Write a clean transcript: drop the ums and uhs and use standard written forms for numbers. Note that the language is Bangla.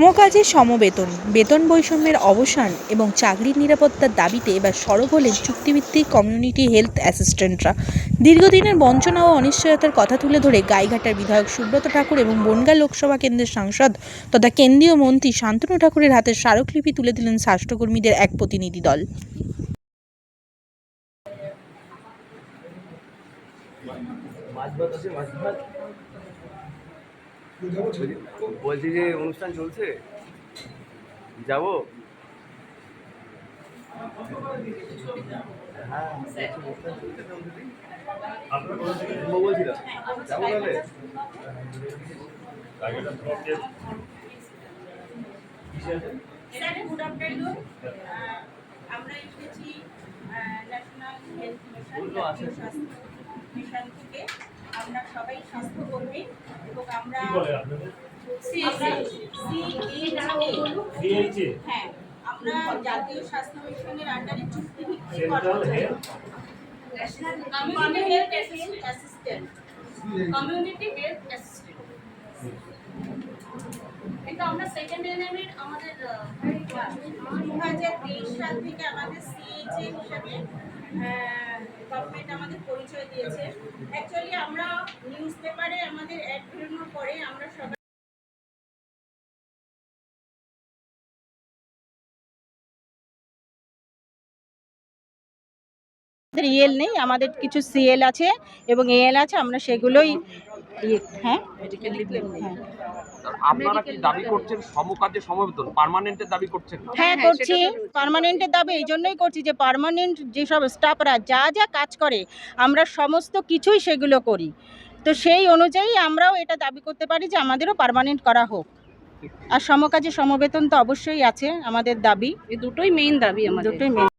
সমকাজে সমবেতন, বেতন বৈষম্যের অবসান এবং চাকরির নিরাপত্তার দাবিতে এবার সরব হলেন চুক্তিভিত্তিক কমিউনিটি হেলথ অ্যাসিস্ট্যান্টরা। দীর্ঘদিনের বঞ্চনা ও অনিশ্চয়তার কথা তুলে ধরে গাইঘাটার বিধায়ক সুব্রত ঠাকুর এবং বনগাঁ লোকসভা কেন্দ্রের সাংসদ তথা কেন্দ্রীয় মন্ত্রী শান্তনু ঠাকুরের হাতের স্মারকলিপি তুলে দিলেন স্বাস্থ্যকর্মীদের এক প্রতিনিধি দল। বলছি যে অনুষ্ঠান চলছে, যাবো। হ্যাঁ বলছিলাম যাবো তাহলে। Sir good afternoon. আমরা এসেছি ন্যাশনাল হেলথ মিশন থেকে। আমরা সবাই স্বাস্থ্যকর্মী এবং আমরা হ্যাঁ আমরা জাতীয় স্বাস্থ্য মিশনের আন্ডারে চুক্তিভিত্তিক কমিউনিটি হেলথ অ্যাসিস্ট্যান্ট। এটা আমরা সেকেন্ড এনএমের আমাদের 2023 সাল থেকে আমাদের সিএইচএ হিসাবে গভর্নমেন্ট আমাদের পরিচয় দিয়েছে। অ্যাকচুয়ালি আমরা নিউজ পেপারে আমাদের অ্যাড বেরোনোর পরে আমরা সবাই ইএল নেই, আমাদের কিছু সিএল আছে এবং এএল আছে, আমরা সেগুলোই আপনারা কি দাবি করছেন সমকাজে সমবেতন পার্মানেন্টের দাবি করছেন? হ্যাঁ করছি, পার্মানেন্টের দাবি এই জন্যই করছি যে পার্মানেন্ট যেসব স্টাফরা যা যা কাজ করে আমরা সমস্ত কিছুই সেগুলো করি। তো সেই অনুযায়ী আমরাও এটা দাবি করতে পারি যে আমাদেরও পার্মানেন্ট করা হোক। আর সমকাজে সমবেতন তো অবশ্যই আছে আমাদের দাবি, এই দুটোই মেইন দাবি আমাদের, দুটোই মেইন।